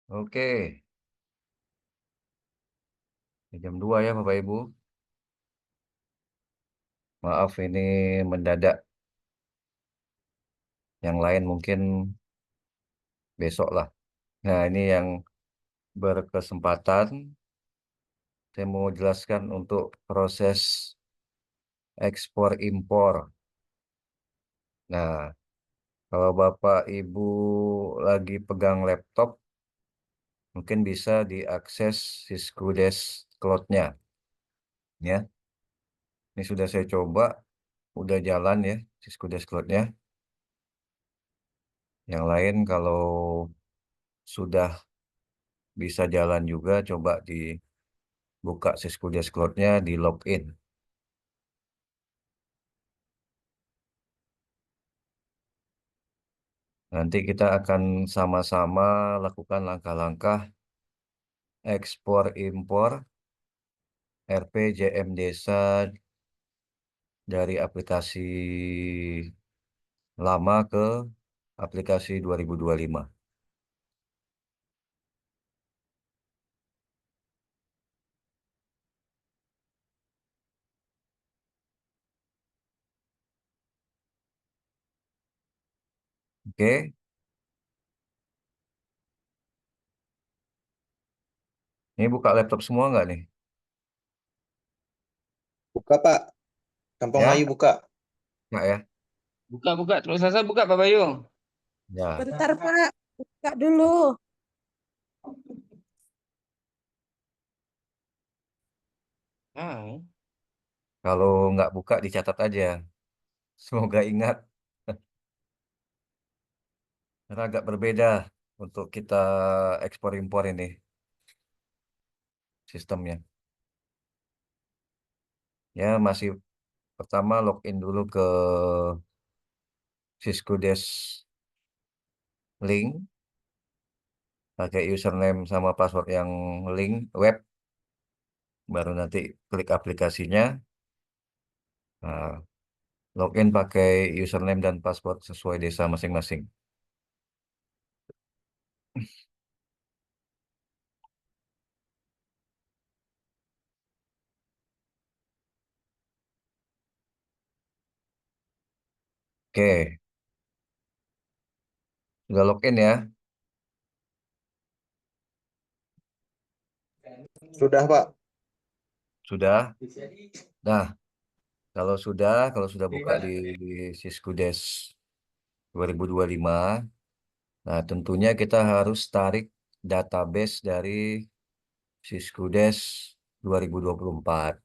Oke, jam 2 ya Bapak Ibu. Maaf ini mendadak. Yang lain mungkin besok lah. Nah, ini yang berkesempatan saya mau jelaskan untuk proses ekspor impor. Nah, kalau Bapak Ibu lagi pegang laptop, mungkin bisa diakses Syskudes Cloud-nya. Ya, ini sudah saya coba, udah jalan ya Syskudes Cloud-nya. Yang lain kalau sudah bisa jalan juga, coba dibuka Syskudes Cloud-nya, di login. Nanti kita akan sama-sama lakukan langkah-langkah ekspor impor RPJM Desa dari aplikasi lama ke aplikasi 2025. Oke, ini buka laptop semua nggak nih? Buka Pak, Kampung Ayu Ya, buka. nggak ya? Buka, buka. Terus saya buka, Pak Bayu. Ya, Bentar Pak, buka dulu. Ah, kalau nggak buka dicatat aja. Semoga ingat. Karena agak berbeda untuk kita ekspor impor ini sistemnya. Ya, masih pertama login dulu ke Syskudes link, pakai username sama password yang link web, baru nanti klik aplikasinya. Nah, login pakai username dan password sesuai desa masing-masing. Oke, sudah login ya? Sudah Pak. Sudah. Nah, kalau sudah buka di Syskudes 2025, nah tentunya kita harus tarik database dari Syskudes 2024.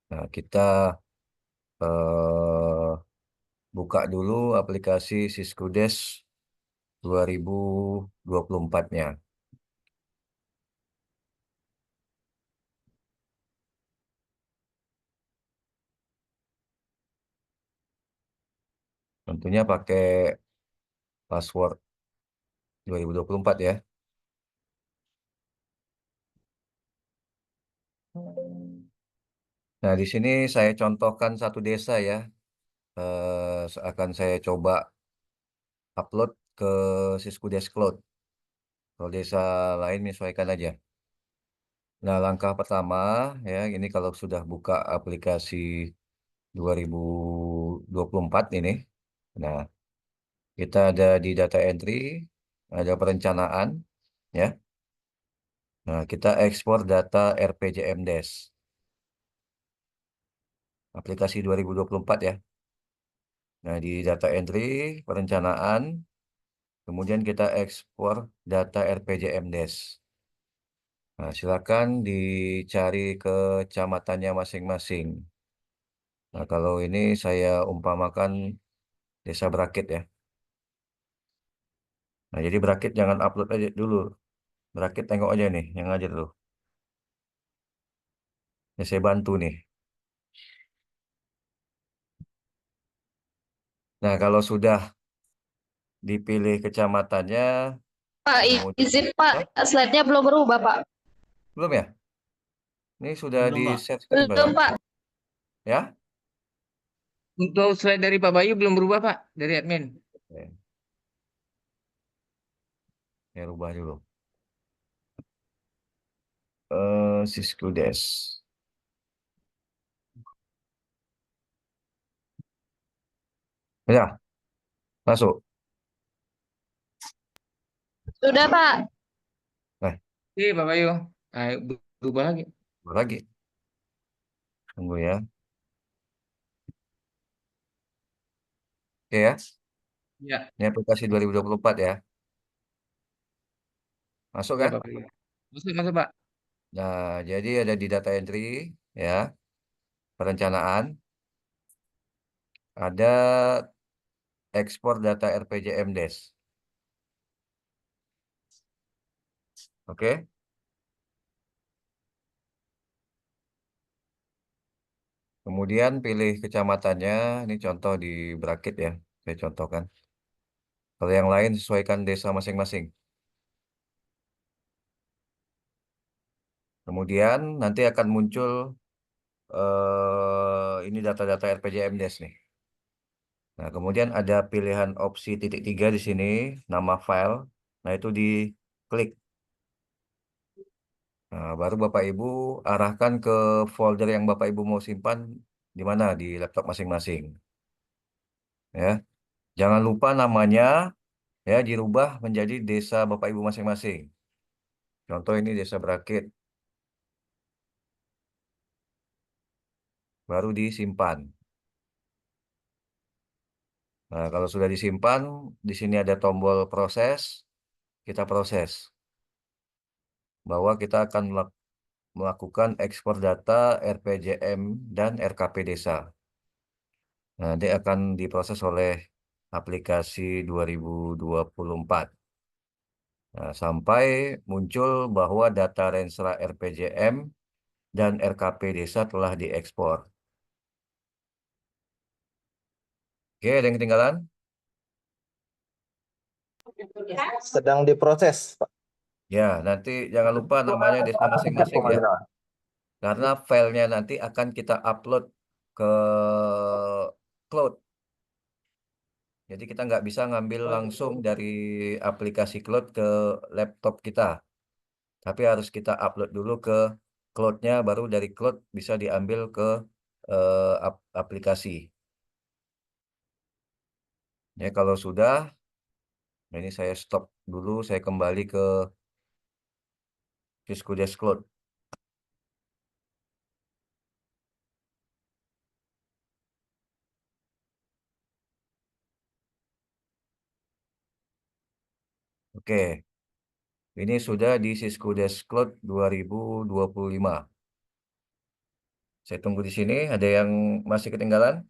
Nah, kita eh, buka dulu aplikasi Syskudes 2024-nya. Tentunya pakai password 2024 ya. Nah, di sini saya contohkan satu desa ya. Akan saya coba upload ke Syskudes Cloud. Kalau desa lain menyesuaikan aja. Nah, langkah pertama ya, ini kalau sudah buka aplikasi 2024 ini. Nah, kita ada di data entry, ada perencanaan ya. Nah, kita ekspor data RPJMDes. Aplikasi 2024 ya. Nah, di data entry, perencanaan, kemudian kita ekspor data RPJMDes. Nah, silakan dicari kecamatannya masing-masing. Nah, kalau ini saya umpamakan Desa Berakit ya. Nah, jadi Berakit jangan upload aja dulu. Berakit tengok aja nih, yang aja tuh. Ya, saya bantu nih. Nah, kalau sudah dipilih kecamatannya, Pak, kemudian izin Pak, ya, slide-nya belum berubah Pak. belum ya? Ini sudah belum, Pak. di-share screen Belum belum? Pak. Ya? Untuk slide dari Pak Bayu belum berubah, Pak, dari admin. Oke, ya rubah dulu. Cisco Desk. Ya, masuk. Sudah, Pak. Nah, Oke, Pak Bayu. Ayo berubah lagi. lagi. Tunggu ya. Oke ya. Ya, Ini aplikasi 2024 ya. Masuk ya ya. Pak Bayu. Masuk, masuk Pak. Nah, jadi ada di data entry ya, perencanaan, ada ekspor data RPJM Desk. Oke. Kemudian pilih kecamatannya, ini contoh di bracket ya, saya contohkan. Kalau yang lain sesuaikan desa masing-masing. Kemudian nanti akan muncul ini data-data RPJM Desk nih. Nah, kemudian ada pilihan opsi titik 3 di sini, nama file. Nah, itu diklik. Nah, baru Bapak Ibu arahkan ke folder yang Bapak Ibu mau simpan di mana di laptop masing-masing. Ya, jangan lupa namanya ya dirubah menjadi desa Bapak Ibu masing-masing. Contoh ini desa Brakit, baru disimpan. Nah, kalau sudah disimpan, di sini ada tombol proses, kita proses. Bahwa kita akan melakukan ekspor data RPJM dan RKP desa. Nah, nanti akan diproses oleh aplikasi 2024. Nah, sampai muncul bahwa data Renstra RPJM dan RKP desa telah diekspor. Oke, ada yang ketinggalan? Sedang diproses, Pak. Ya, nanti jangan lupa namanya desa masing-masing ya. Karena filenya nanti akan kita upload ke cloud. Jadi kita nggak bisa ngambil langsung dari aplikasi cloud ke laptop kita. Tapi harus kita upload dulu ke cloud-nya, baru dari cloud bisa diambil ke aplikasi. Ya, kalau sudah, nah ini saya stop dulu, saya kembali ke Cisco Desk Cloud. Oke, ini sudah di Cisco Desk Cloud 2025. Saya tunggu di sini, ada yang masih ketinggalan?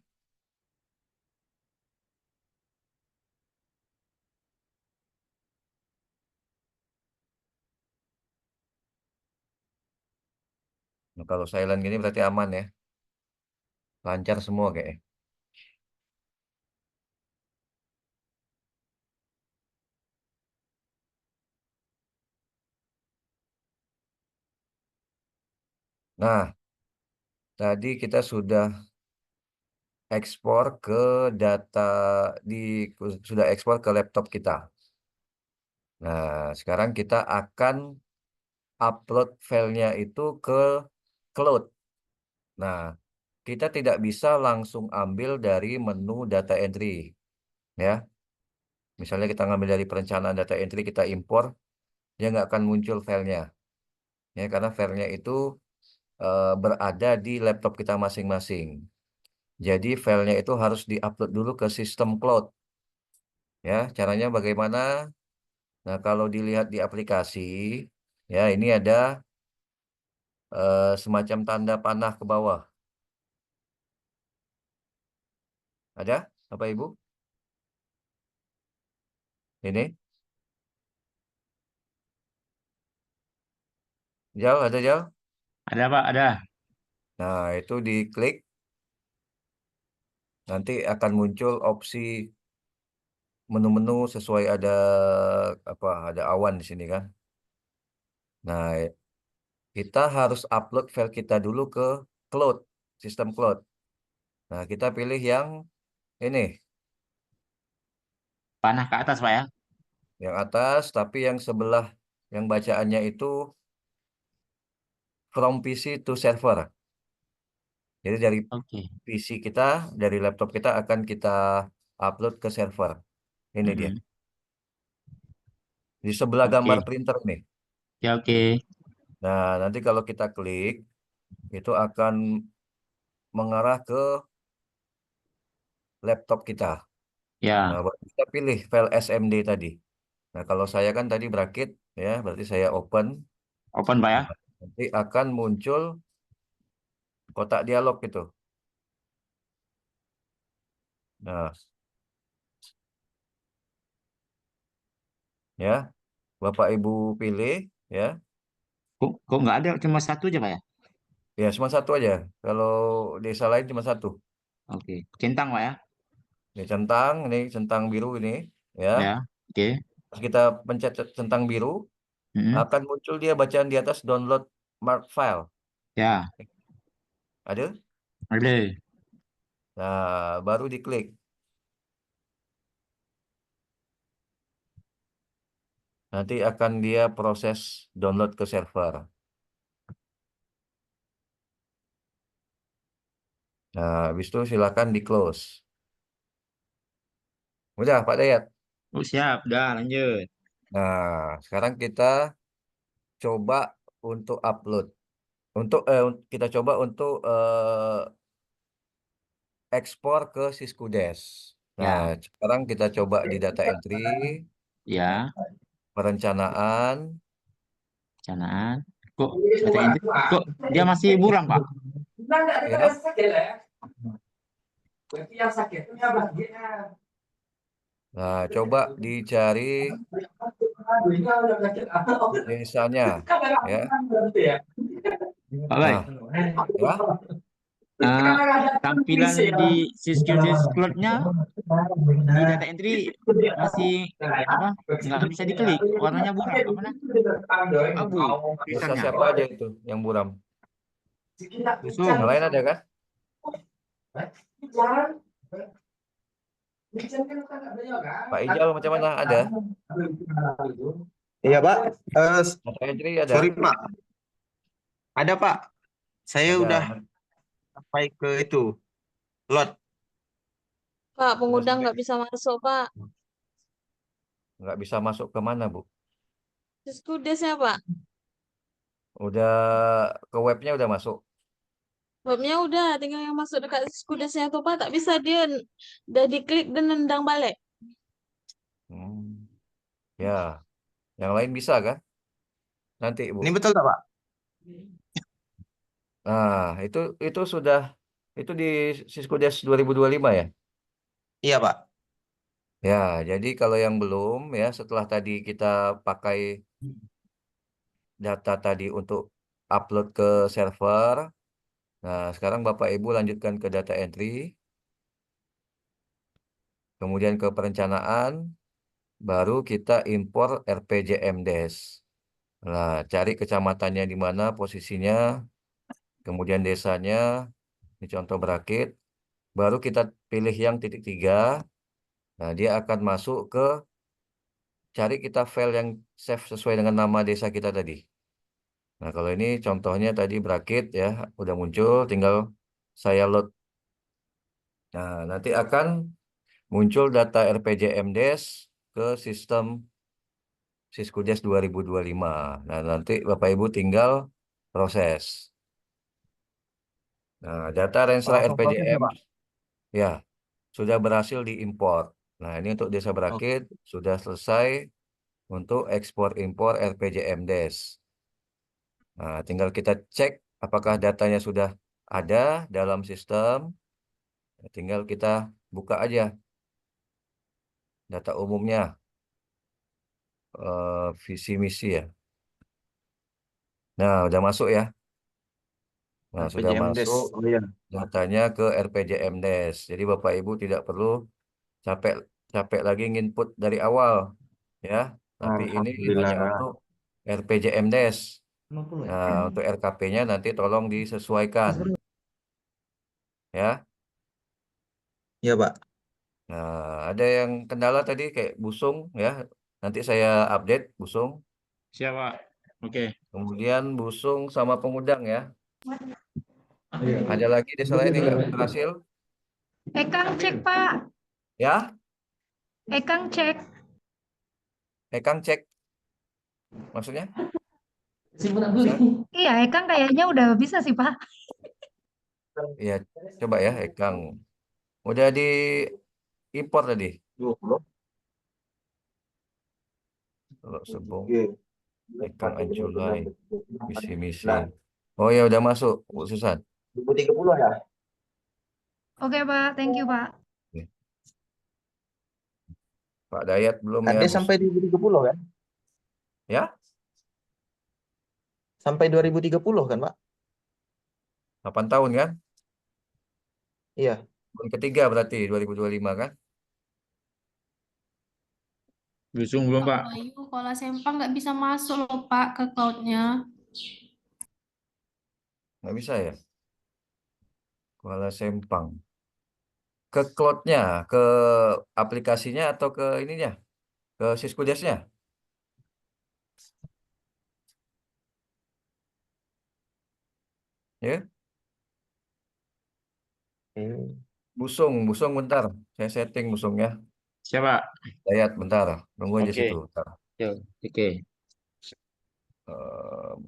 Nah, kalau silent gini berarti aman ya. Lancar semua kayaknya. Nah, tadi kita sudah ekspor ke data di sudah ekspor ke laptop kita. Nah, sekarang kita akan upload filenya itu ke cloud. Nah, kita tidak bisa langsung ambil dari menu data entry, ya. Misalnya kita ngambil dari perencanaan data entry, kita impor, dia nggak akan muncul filenya, ya, karena filenya itu berada di laptop kita masing-masing. Jadi filenya itu harus diupload dulu ke sistem cloud, ya. Caranya bagaimana? Nah, kalau dilihat di aplikasi, ya ini ada semacam tanda panah ke bawah. Ada, Bapak Ibu? Ini, Jal, ada Jal? Ada Pak, ada. Nah, itu diklik, nanti akan muncul opsi menu-menu sesuai ada awan di sini kan. Nah, kita harus upload file kita dulu ke cloud, sistem cloud. Nah, kita pilih yang ini, Panah ke atas Pak ya. yang atas, tapi yang sebelah yang bacaannya itu from PC to server. Jadi dari Oke. PC kita, dari laptop kita akan kita upload ke server. Ini dia. Mm-mm. Di sebelah Oke. gambar printer nih. Ya, oke. Nah, nanti kalau kita klik, itu akan mengarah ke laptop kita. Nah, Ya, baru kita pilih file SMD tadi. Nah, kalau saya kan tadi berakit, ya, berarti saya open. open Pak ya. Nah, nanti akan muncul kotak dialog gitu. Nah, ya, Bapak Ibu pilih, ya, Kok nggak ada, cuma satu aja Pak ya? ya cuma satu aja. Kalau desa lain cuma satu. Oke. Centang Pak ya. Ini centang biru ini, ya. Ya, oke. Pas kita pencet centang biru, Mm-mm. akan muncul dia bacaan di atas download mark file. Ya, Ada? ada. Nah, baru diklik. Nanti akan dia proses download ke server. Nah, habis itu silakan di close. Udah, Pak Dayat. Oh, siap. Udah, lanjut. Nah, sekarang kita coba untuk upload. Kita coba untuk ekspor ke Syskudes. Nah, Ya, sekarang kita coba di data entry, ya. perencanaan, Canaan. Kok data entry? Kok dia masih buram Pak? ya. Nah, coba dicari desanya, ya. Pak Bay, Nah, ya, eh, tampilan di Cisco Cloud-nya di data entry masih apa? Nggak bisa diklik, warnanya buram, apa namanya? Abu desa tulisannya. siapa aja itu yang buram? Yang Busung. lain ada kan? Pak Ijal macam mana? Ada? Iya, Pak. Data entry ada? Sorry, Pak. Ada, Pak. Saya udah Ada. sampai ke itu. Lot. Pak, Udah pengundang sampai nggak bisa masuk, Pak. nggak bisa masuk ke mana, Bu? Diskudesnya, Pak. Udah ke webnya udah masuk. Webnya udah, tinggal yang masuk dekat diskudesnya tuh, Pak. Tak bisa dia udah diklik dan nendang balik. Hmm. Ya, yang lain bisa kan? Nanti, Bu. Ini betul tak, Pak? Nah, itu sudah itu di Siskudes 2025 ya? Iya, Pak. Ya, jadi kalau yang belum ya setelah tadi kita pakai data tadi untuk upload ke server. Nah, sekarang Bapak Ibu lanjutkan ke data entry, kemudian ke perencanaan, baru kita impor RPJMDes. Nah, cari kecamatannya di mana posisinya, kemudian desanya, ini contoh berakit, baru kita pilih yang titik 3. Nah, dia akan masuk ke cari kita file yang save sesuai dengan nama desa kita tadi. Nah, kalau ini contohnya tadi berakit ya, udah muncul, tinggal saya load. Nah, nanti akan muncul data RPJMDes ke sistem Siskudes 2025. Nah, nanti Bapak Ibu tinggal proses. Nah, data Renstra Langsung proses ya, RPJM Pak. ya sudah berhasil diimpor. Nah, ini untuk Desa Oke. Berakit sudah selesai untuk ekspor impor RPJMDes. Nah, tinggal kita cek apakah datanya sudah ada dalam sistem. Tinggal kita buka aja data umumnya, visi misi ya. Nah, udah masuk ya. Nah, sudah RPJM Des. masuk Oh iya. datanya ke RPJMDes. Jadi Bapak Ibu tidak perlu capek capek lagi nginput dari awal ya. Tapi ini hanya Alhamdulillah. untuk RPJMDes. Nah, untuk RKP-nya nanti tolong disesuaikan ya. Iya, Pak. Nah, ada yang kendala tadi kayak busung ya. Nanti saya update busung. Siap Pak. Oke. Kemudian Busung sama Pengudang ya. Ada lagi desa lain yang nggak berhasil? Ekang cek Pak, Ya, Ekang cek. Kang cek. Maksudnya? Iya, Ekang kayaknya udah bisa sih Pak. Iya, coba ya, Kang. Udah di impor tadi. Kalau Sebong, Kang Anculai, misi-misi. Oh ya, udah masuk, Bu Susan. Oke Pak, thank you Pak. Oke. Pak Dayat belum ya, Ada Bu. sampai 2030 kan? Ya, Sampai 2030 kan, Pak? 8 tahun kan? Iya. Tahun ketiga berarti 2025 kan? Busung belum, Pak. Pak Bayu, Kuala Sempang nggak bisa masuk loh Pak ke cloud-nya. Nggak bisa ya? Kuala Sempang. Ke cloud-nya, ke aplikasinya atau ke ininya? Ke Siskudes-nya? Ya, Busung bentar. Saya setting Busungnya. Siapa? Dayat bentar. Tunggu aja Oke. situ. Bentar. Oke.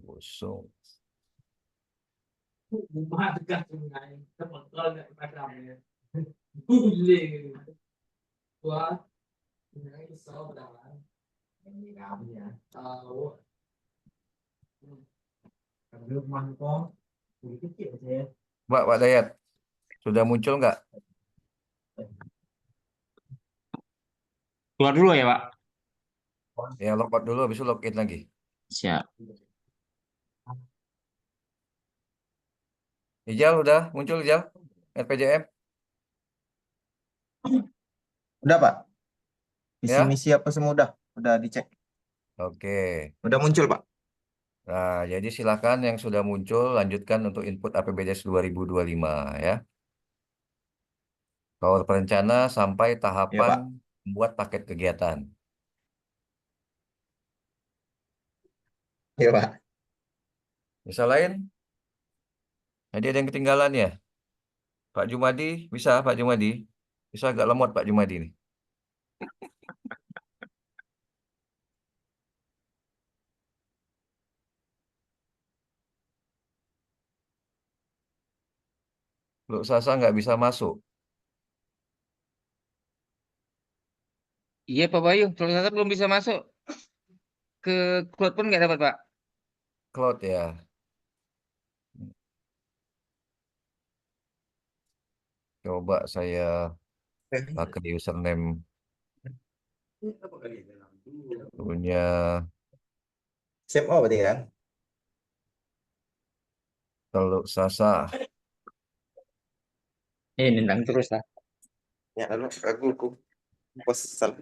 Busung. Pak Dayat, sudah muncul nggak? Keluar dulu ya, Pak. Ya, logout dulu, habis itu login lagi. Siap. Ijal udah muncul, Ijal? RPJM? Udah, Pak. Ya? Misi-misi apa semua udah dicek. Oke. Udah muncul, Pak. Nah, jadi silakan yang sudah muncul lanjutkan untuk input APBDes 2025 ya. Power perencana sampai Ya, tahapan Pak. membuat paket kegiatan. Iya, Pak. Bisa lain? Jadi ada yang ketinggalan ya? Pak Jumadi, bisa Pak Jumadi? Bisa agak lemot Pak Jumadi nih. Lu Sasa nggak bisa masuk. Iya Pak Bayu, kalau saya belum bisa masuk ke cloud pun nggak dapat Pak. Cloud ya. Coba saya pakai username punya CMO berarti kan? Teluk Sasa. Nendang terus lah. Ya, lalu aku salah.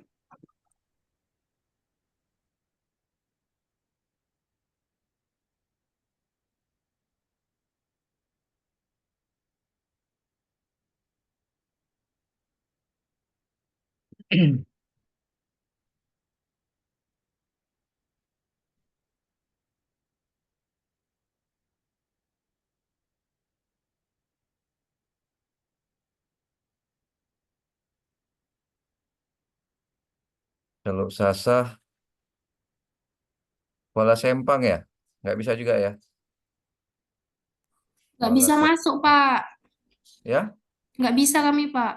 Teluk Sasa. Kuala Sempang ya? Nggak bisa juga ya? Nggak Kuala bisa Sempang. masuk Pak. Ya? Nggak bisa kami Pak.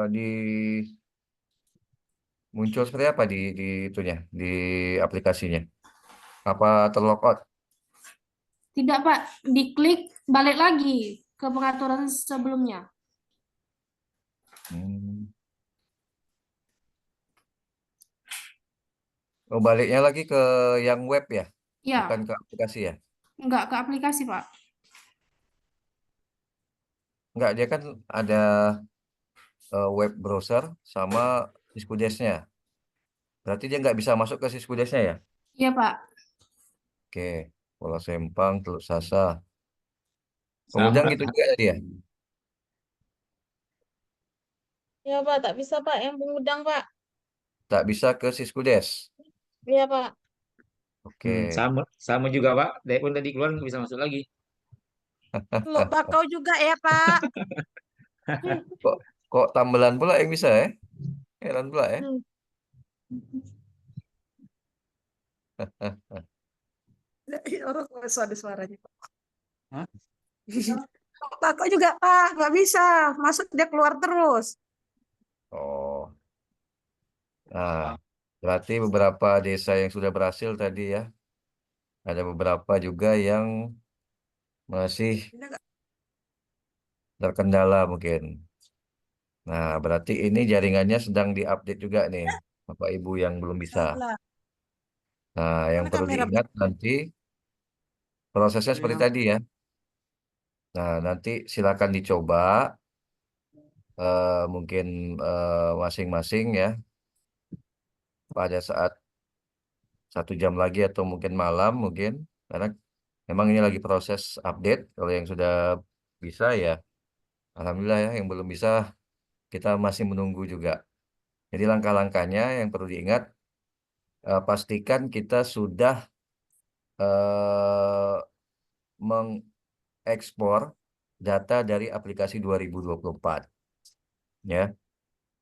Di muncul seperti apa di itunya, di aplikasinya? Apa terlogout? Tidak Pak, diklik balik lagi ke pengaturan sebelumnya. Hmm. Oh, baliknya lagi ke yang web ya, Ya, bukan ke aplikasi ya? nggak ke aplikasi Pak. Enggak, dia kan ada web browser sama Siskudes-nya. Berarti dia nggak bisa masuk ke Siskudes-nya ya? Iya Pak. Oke, Kuala Sempang, Teluk Sasa. Kemudian Sampai. gitu juga tadi ya? Ya Pak, tak bisa Pak yang pengudang Pak. Tak bisa ke Siskudes. Iya Pak. Oke. Sama juga Pak. Saya pun tadi keluar nggak bisa masuk lagi. Lo bakau juga ya, Pak. Kok kok tambelan pula yang bisa ya? Heran pula ya. Hmm. Orang kok ada suaranya, Pak. Hah? Bakau juga, Pak. Nggak bisa. Masuk dia keluar terus. Oh. Nah, berarti beberapa desa yang sudah berhasil tadi ya. Ada beberapa juga yang masih Ini nggak terkendala mungkin. Nah, berarti ini jaringannya sedang diupdate juga nih, Bapak Ibu yang belum bisa. lah. Nah, yang Mana perlu kamera, Pak? diingat nanti prosesnya seperti tadi ya. Nah, nanti silakan dicoba mungkin masing-masing ya pada saat 1 jam lagi atau mungkin malam mungkin karena memang ini lagi proses update. Kalau yang sudah bisa ya, alhamdulillah ya. Yang belum bisa kita masih menunggu juga. Jadi langkah-langkahnya yang perlu diingat, pastikan kita sudah eh, mengekspor data dari aplikasi 2024 ya.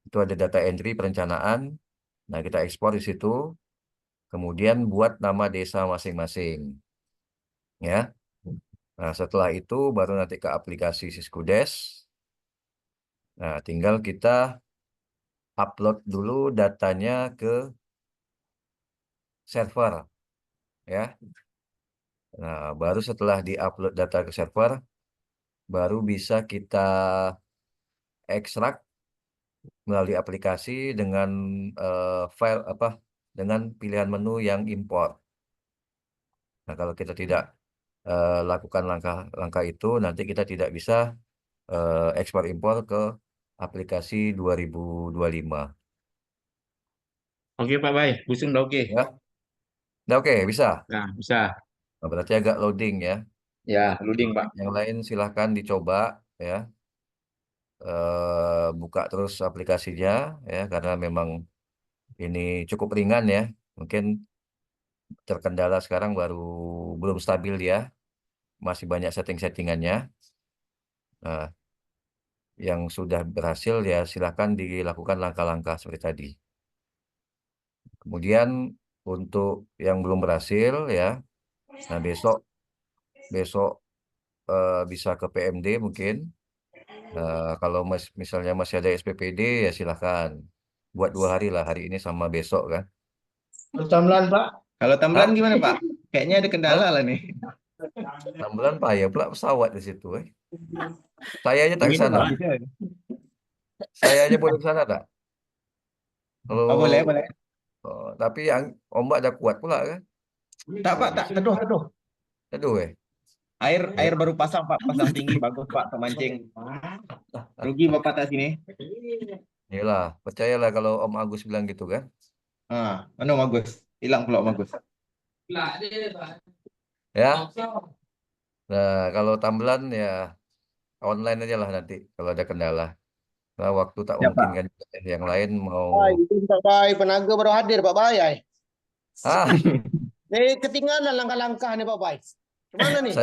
Itu ada data entry perencanaan. Nah, kita ekspor di situ. Kemudian buat nama desa masing-masing ya. Nah, setelah itu baru nanti ke aplikasi Siskudes. Nah, tinggal kita upload dulu datanya ke server ya. Nah, baru setelah diupload data ke server, baru bisa kita ekstrak melalui aplikasi dengan file apa dengan pilihan menu yang import. Nah, kalau kita tidak lakukan langkah-langkah itu, nanti kita tidak bisa ekspor impor ke aplikasi 2025. Oke Pak Bay, Busung udah oke. Ya, udah oke, bisa. Nah, bisa. Nah, berarti agak loading ya. Ya, loading Pak. Yang lain silahkan dicoba ya. Buka terus aplikasinya ya, karena memang ini cukup ringan ya. Mungkin terkendala sekarang belum stabil ya. Masih banyak setting-settingannya. Nah, yang sudah berhasil ya silahkan dilakukan langkah-langkah seperti tadi. Kemudian untuk yang belum berhasil ya, nah besok besok bisa ke PMD mungkin. Kalau misalnya masih ada SPPD ya silahkan buat 2 hari lah, hari ini sama besok kan. Tambelan, Pak. Kalau tambelan Hah? gimana, Pak? Kayaknya ada kendala Hah? lah nih. 6 bulan payah pula pesawat di situ. Saya aja tak ke Begini, sana. Pak. Saya aja boleh ke sana tak? Kalau Oh, boleh, boleh. tapi yang ombak ada kuat pula kan? Tak, Pak, tak. Teduh, teduh. Aduh Air baru pasang, Pak. Pasang tinggi. Bagus, Pak. Pemancing. Rugi Bapak tak sini. Iyalah, percayalah kalau Om Agus bilang gitu kan. Mana Agus? Hilang pula Om Agus. Ya. Nah, kalau tambelan ya online aja lah nanti kalau ada kendala. Nah, waktu tak Ya, Pak. memungkinkan juga. Yang lain mau Itu Pak Bay, penaga baru hadir Pak Bay. ah Ketinggalan langkah-langkah nih Pak Bay. Gimana nih?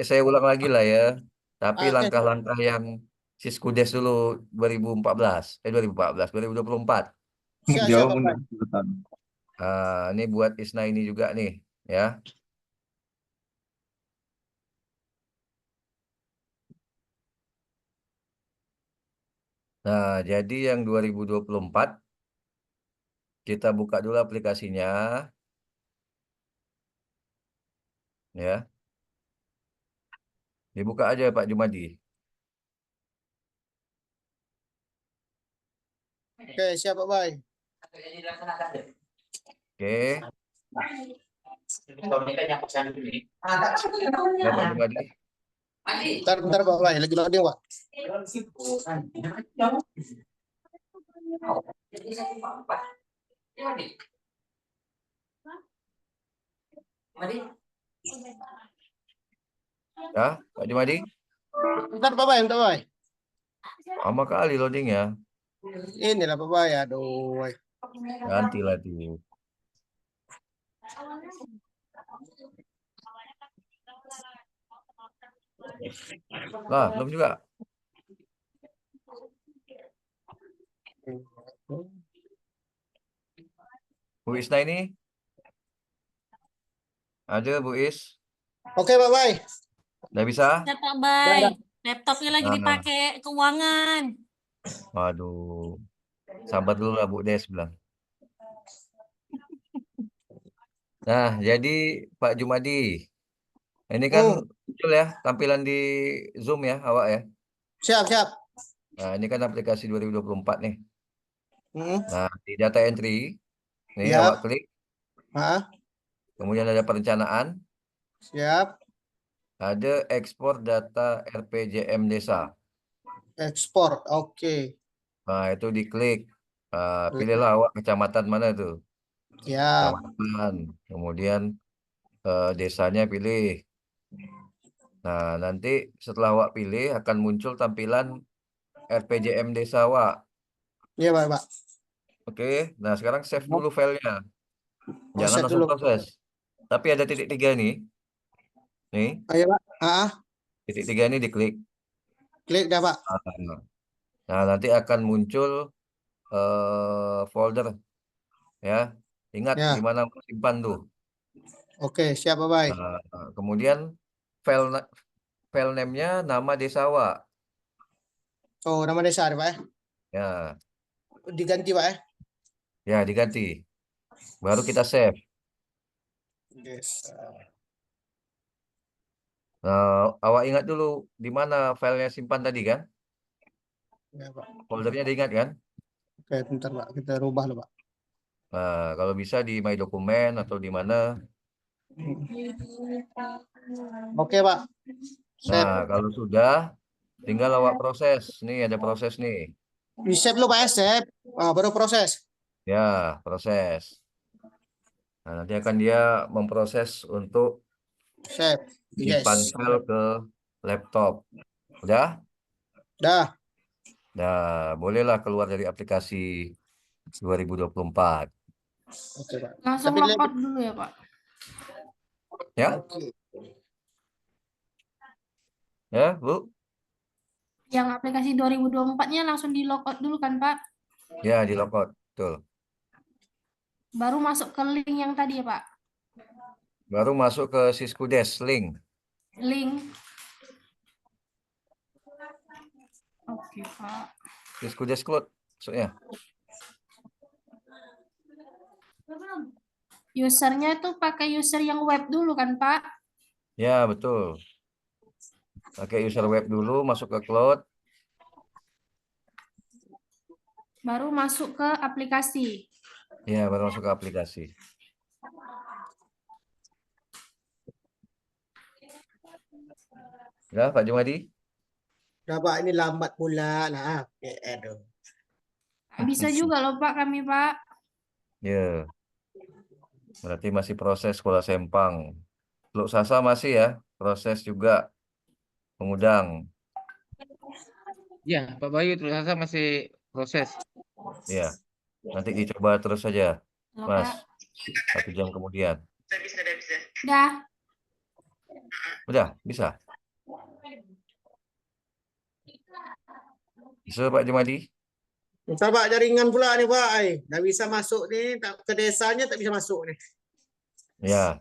saya ulang lagi lah ya. Tapi Oke, langkah-langkah yang Siskudes dulu 2024. siap Jauh Pak Bay. mundur. Ini buat Isna ini juga nih ya. Nah, jadi yang 2024 kita buka dulu aplikasinya ya. Dibuka aja Pak Jumadi. Oke, siap Pak Bay. Oke. Ya Pak Jumadi. Bentar Pak Bay, lagi loading Pak. Ya, Pak Jumadi. Bentar Pak Bay, bentar Pak Bay. Lama kali loadingnya. Inilah Pak Bay, aduh. Ganti lagi. Lah, belum juga. Bu Isna ini? Ada Bu Is? Oke, Pak Bay. Udah bisa? Ya Pak Bay, laptopnya lagi Nah. dipakai keuangan. Waduh. Sabar dulu lah Bu Des bilang. Nah, jadi Pak Jumadi, ini kan muncul ya tampilan di Zoom ya, awak ya. Siap, siap. Nah, ini kan aplikasi 2024 nih. Hmm. Nah, di data entry, nih Siap. awak klik, Ah, kemudian ada perencanaan, siap. ada ekspor data RPJM desa. Ekspor. Oke. Nah, itu diklik. Pilihlah awak kecamatan mana tuh. Siap. Kecamatan, kemudian desanya pilih. Nah, nanti setelah awak pilih akan muncul tampilan RPJM desa awak. Iya, Pak. Oke, nah sekarang save dulu filenya. Jangan Save langsung dulu. proses. Tapi ada titik 3 nih. Nih, Ayo, Pak. Ah, titik 3 ini diklik. klik dah, Pak. Nah, nanti akan muncul folder. Ya, ingat Ya. di mana mau simpan tuh. Oke, siap, Pak Bay. Nah, kemudian file name-nya nama desa awak. Oh, nama desa ada, Pak. Ya, Diganti, Pak. ya diganti. Baru kita save. Desa. Nah, awak ingat dulu di mana filenya simpan tadi kan? Ya, Pak. Foldernya diingat kan? Oke, bentar, Pak. Kita rubah loh, Pak. Nah, kalau bisa di My Dokumen atau di mana. Oke, Pak. Nah, Save. kalau sudah, tinggal awak proses. Nih, ada proses nih. Di save dulu, Pak. Save. Baru proses. Ya, proses. Nah, nanti akan dia memproses untuk Save. simpan Yes. file ke laptop. Udah? Dah. Nah, bolehlah keluar dari aplikasi 2024. Oke, Pak. Langsung Tapi lockout dulu ya Pak. Ya? Ya, Bu? Yang aplikasi 2024-nya langsung di lockout dulu kan Pak? Ya, di logout. Betul. Baru masuk ke link yang tadi ya Pak. Baru masuk ke Siskudes link. Link. Oke Pak. Siskudes Cloud maksudnya. Usernya itu pakai user yang web dulu kan Pak? Ya, betul. Pakai user web dulu, masuk ke cloud. Baru masuk ke aplikasi. Ya, baru masuk ke aplikasi. Ya, Pak Jumadi? Dah, Pak. Ini lambat pula lah. Aduh. Bisa juga loh Pak kami Pak. Ya. Berarti masih proses sekolah Sempang. Teluk Sasa masih ya, proses juga mengundang. Ya, Pak Bayu terus Sasa masih proses. Ya. Nanti dicoba terus saja, Halo, Mas. Pak. 1 jam kemudian. Dah. Udah, bisa. Bisa, Pak Jumadi? Bentar, Pak. Jaringan pula nih, Pak. Dah bisa masuk nih. Ke desanya tak bisa masuk nih. Ya.